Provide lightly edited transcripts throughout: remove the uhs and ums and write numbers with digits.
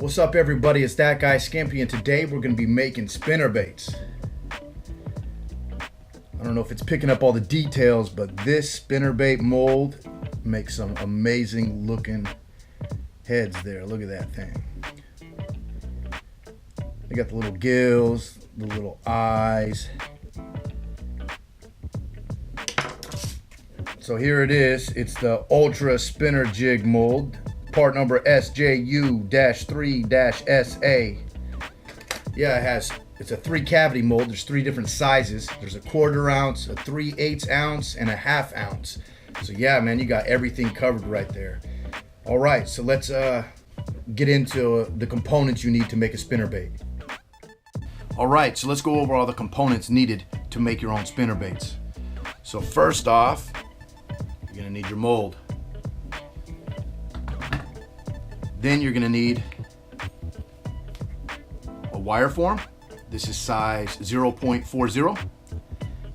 What's up everybody, it's that guy Skimpy, and today we're going to be making spinnerbaits. I don't know if it's picking up all the details, but this spinnerbait mold makes some amazing looking heads there. Look at that thing. They got the little gills, the little eyes. So here it is. It's the Ultra Spinner Jig mold, part number SJU-3-SA. Yeah, it's a 3 cavity mold. There's 3 different sizes. There's a 1/4 ounce, a 3/8 ounce, and a 1/2 ounce. So yeah, man, you got everything covered right there. All right, so let's get into the components you need to make a spinnerbait. All right, so let's go over all the components needed to make your own spinnerbaits. So first off, you're gonna need your mold. Then you're gonna need a wire form. This is size 0.40.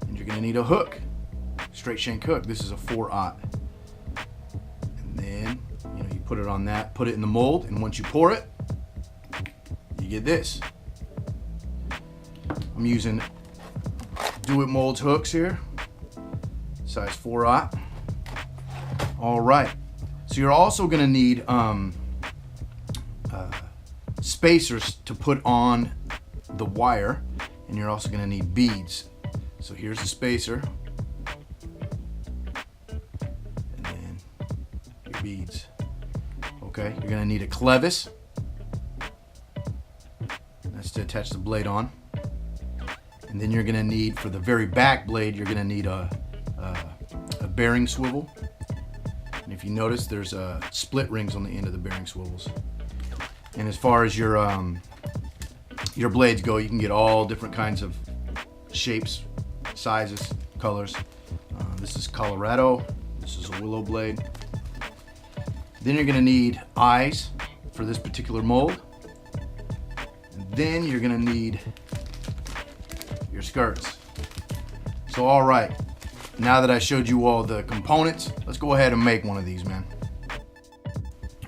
And you're gonna need a hook, straight shank hook. This is a 4/0. And then, you put it on that, put it in the mold, and once you pour it, you get this. I'm using Do It Molds hooks here, size 4/0. All right, so you're also gonna need spacers to put on the wire, and you're also gonna need beads. So here's the spacer, and then your beads. Okay, you're gonna need a clevis. That's to attach the blade on. And then you're gonna need, for the very back blade, you're gonna need a bearing swivel. And if you notice, there's split rings on the end of the bearing swivels. And as far as your blades go, you can get all different kinds of shapes, sizes, colors. This is Colorado. This is a willow blade. Then you're gonna need eyes for this particular mold. And then you're gonna need your skirts. So all right, now that I showed you all the components, let's go ahead and make one of these, man.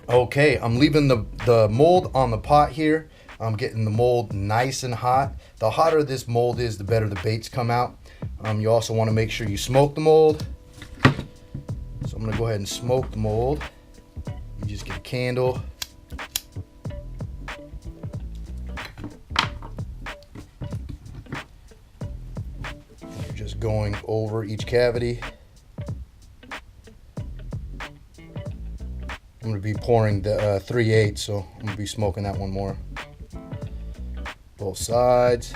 Okay, I'm leaving the mold on the pot here. I'm getting the mold nice and hot. The hotter this mold is, the better the baits come out. You also want to make sure you smoke the mold. So I'm gonna go ahead and smoke the mold. You just get a candle. You're just going over each cavity. I'm going to be pouring the 3/8, so I'm going to be smoking that one more. Both sides.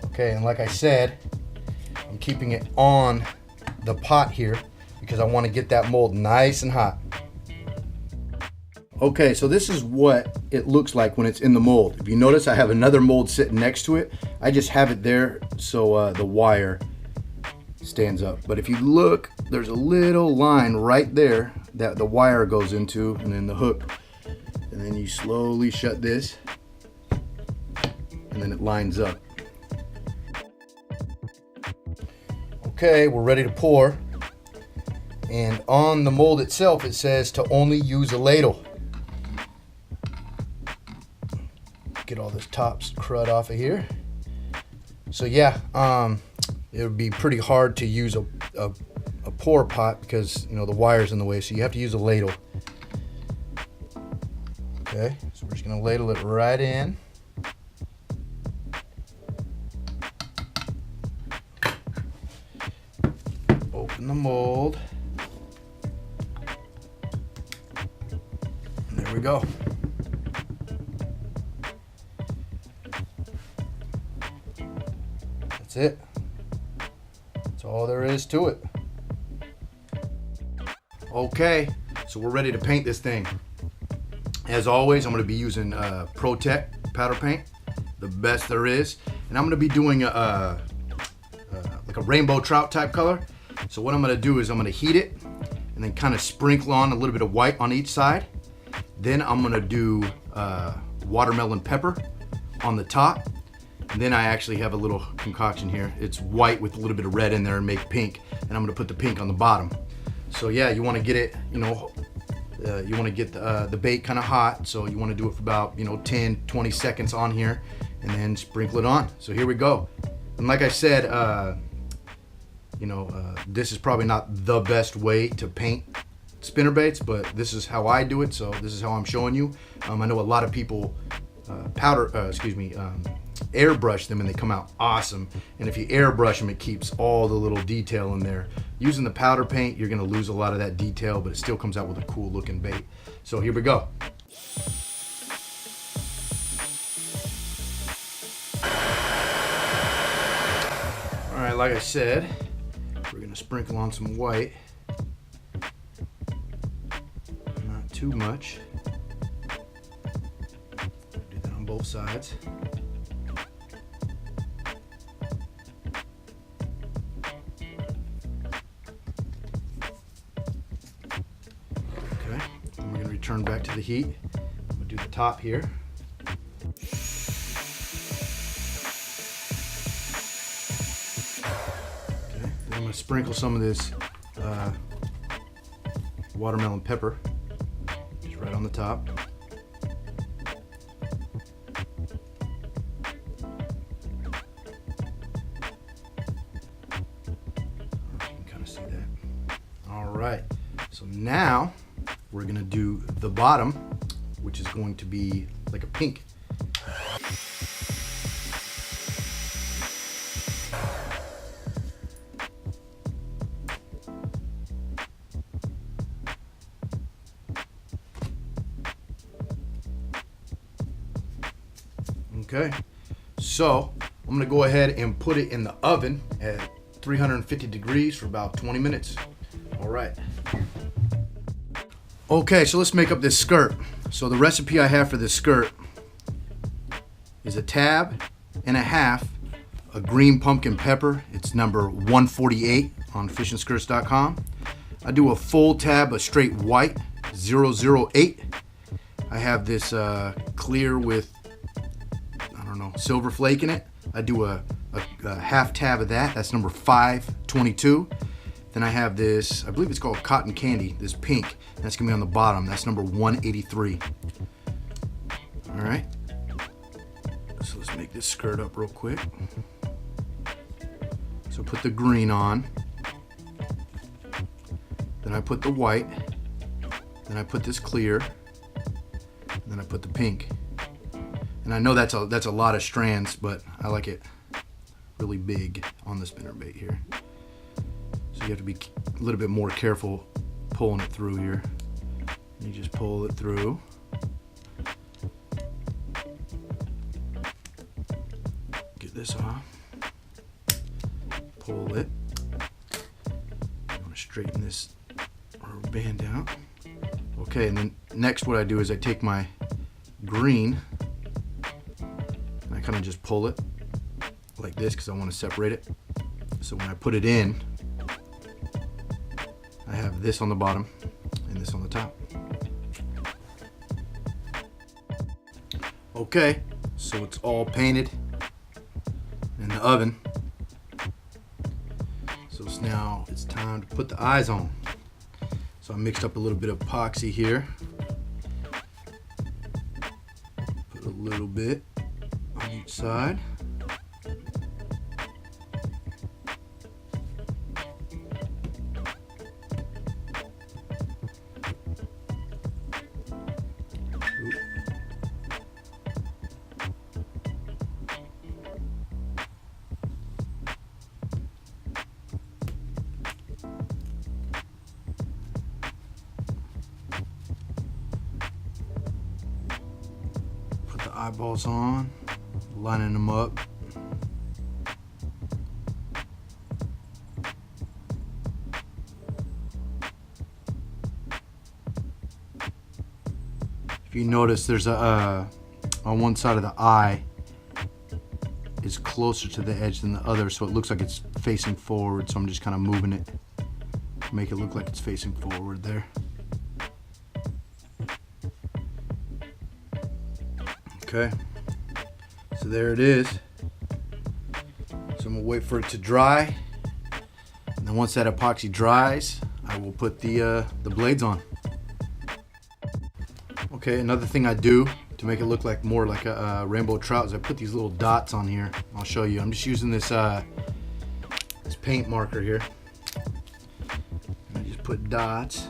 Okay, and like I said, I'm keeping it on the pot here because I want to get that mold nice and hot. Okay, so this is what it looks like when it's in the mold. If you notice, I have another mold sitting next to it. I just have it there so the wire stands up. But if you look, there's a little line right there that the wire goes into, and then the hook, and then you slowly shut this, and then it lines up. Okay, we're ready to pour, and on the mold itself it says to only use a ladle. Get all this top crud off of here. So yeah, it would be pretty hard to use a pour pot because the wire's in the way, so you have to use a ladle. Okay, so we're just gonna ladle it right in. Open the mold. And there we go. That's it. That's all there is to it. Okay, so we're ready to paint this thing. As always, I'm going to be using Protect powder paint, the best there is, and I'm going to be doing like a rainbow trout type color. So what I'm going to do is I'm going to heat it and then kind of sprinkle on a little bit of white on each side. Then I'm going to do watermelon pepper on the top. And then I actually have a little concoction here. It's white with a little bit of red in there and make pink. And I'm gonna put the pink on the bottom. So yeah, you want to get it, you know, you want to get the bait kind of hot. So you want to do it for about, you know, 10-20 seconds on here, and then sprinkle it on. So here we go. And like I said, you know, this is probably not the best way to paint spinnerbaits, but this is how I do it. So this is how I'm showing you. I know a lot of people airbrush them and they come out awesome. And if you airbrush them, it keeps all the little detail in there. Using the powder paint, you're gonna lose a lot of that detail, but it still comes out with a cool looking bait. So here we go. All right, like I said, we're gonna sprinkle on some white. Not too much. Do that on both sides. Okay, and we're gonna return back to the heat. I'm gonna do the top here. I'm going to sprinkle some of this watermelon pepper just right on the top. You can kind of see that. All right, so now we're going to do the bottom, which is going to be like a pink. Okay, so I'm gonna go ahead and put it in the oven at 350 degrees for about 20 minutes. All right. Okay, so let's make up this skirt. So the recipe I have for this skirt is 1.5 tabs of green pumpkin pepper. It's number 148 on fishandskirts.com. I do a full tab of straight white 008. I have this clear with silver flake in it. I do a half tab of that. That's number 522. Then I have this, I believe it's called cotton candy, this pink. That's gonna be on the bottom. That's number 183. All right. So let's make this skirt up real quick. So put the green on. Then I put the white. Then I put this clear. And then I put the pink. And I know that's a lot of strands, but I like it really big on the spinnerbait here. So you have to be a little bit more careful pulling it through here. You just pull it through. Get this off. Pull it. I want to straighten this rubber band out. Okay, and then next what I do is I take my green, kind of just pull it like this because I want to separate it. So when I put it in, I have this on the bottom and this on the top. Okay, so it's all painted in the oven. So now it's time to put the eyes on. So I mixed up a little bit of epoxy here. Put a little bit on each side. Put the eyeballs on, lining them up. If you notice, there's a on one side of the eye is closer to the edge than the other, so it looks like it's facing forward. So I'm just kind of moving it to make it look like it's facing forward there. Okay, so there it is. So I'm gonna wait for it to dry, and then once that epoxy dries, I I will put the blades on. Okay, another thing I do to make it look like more like a rainbow trout is I put these little dots on here. I'll show you. I'm just using this this paint marker here. And I just put dots.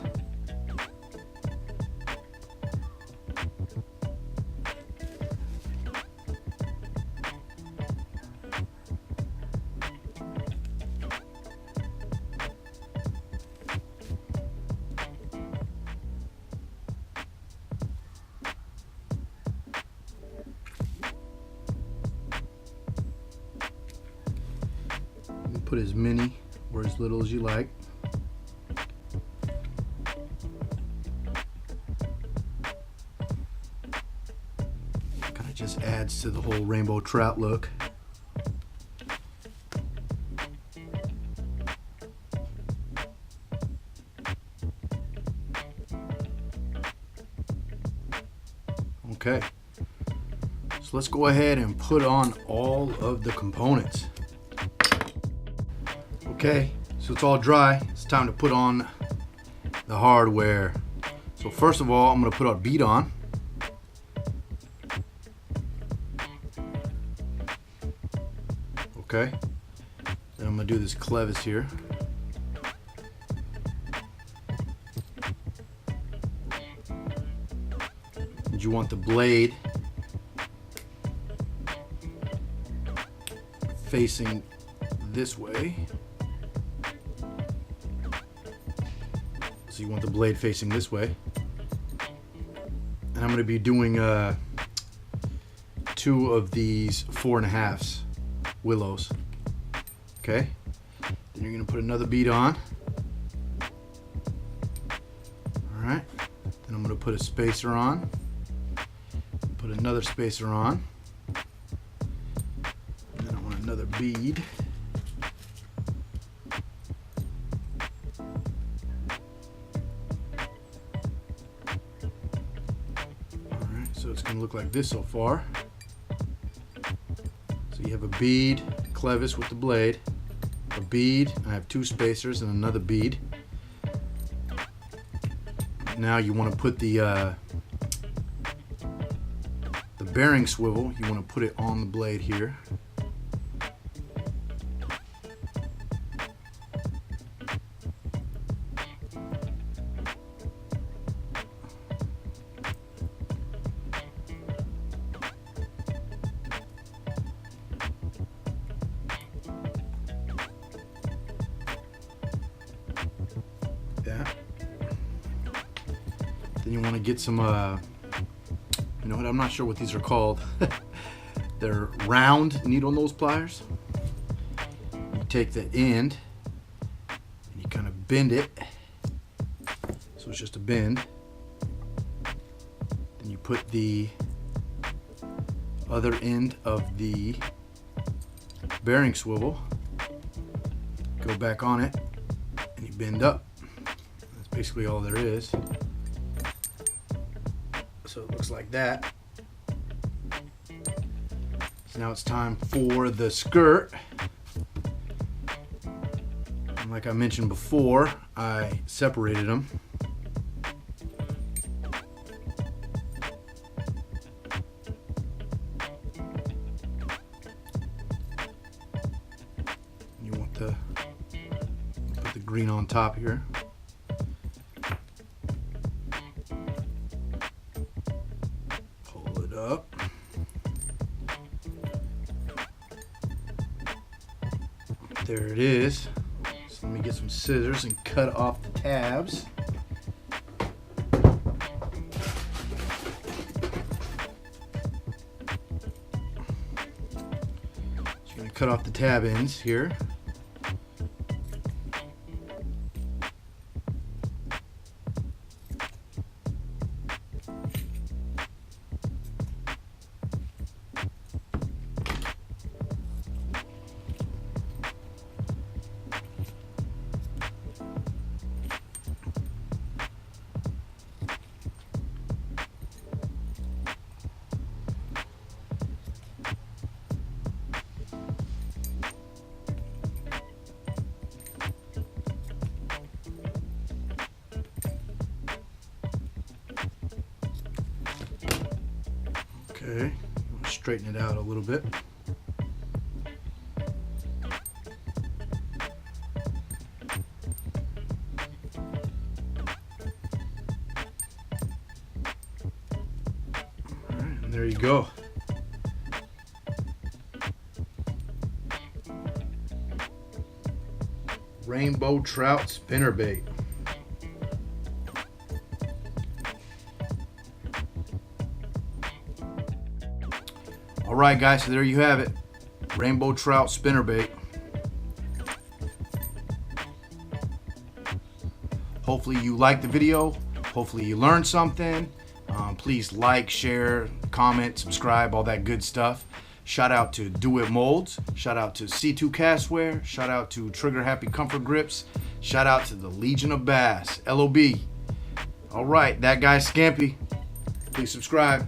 Put as many or as little as you like. Kind of just adds to the whole rainbow trout look. Okay, so let's go ahead and put on all of the components. Okay, so it's all dry. It's time to put on the hardware. So first of all, I'm going to put our bead on. Okay, then I'm going to do this clevis here. And you want the blade facing this way. So you want the blade facing this way. And I'm going to be doing 2 of these 4.5s willows. Okay. Then you're going to put another bead on. Alright. Then I'm going to put a spacer on. Put another spacer on. And then I want another bead. So it's going to look like this so far. So you have a bead, clevis with the blade, a bead, I have 2 spacers and another bead. Now you want to put the bearing swivel, you want to put it on the blade here. That. Then you want to get some, you know what, I'm not sure what these are called. They're round needle nose pliers. You take the end and you kind of bend it. So it's just a bend. Then you put the other end of the bearing swivel, go back on it, and you bend up. That's basically all there is. So it looks like that. So now it's time for the skirt. And like I mentioned before, I separated them. You want to put the green on top here. Pull it up. There it is. So let me get some scissors and cut off the tabs. Just going to cut off the tab ends here. Okay, straighten it out a little bit. All right, and there you go. Rainbow trout spinnerbait. All right, guys, so there you have it. Rainbow trout spinnerbait. Hopefully you liked the video. Hopefully you learned something. Please like, share, comment, subscribe, all that good stuff. Shout out to Do It Molds. Shout out to C2 Castware. Shout out to Trigger Happy Comfort Grips. Shout out to the Legion of Bass, LOB. All right, that guy's Skimpy. Please subscribe.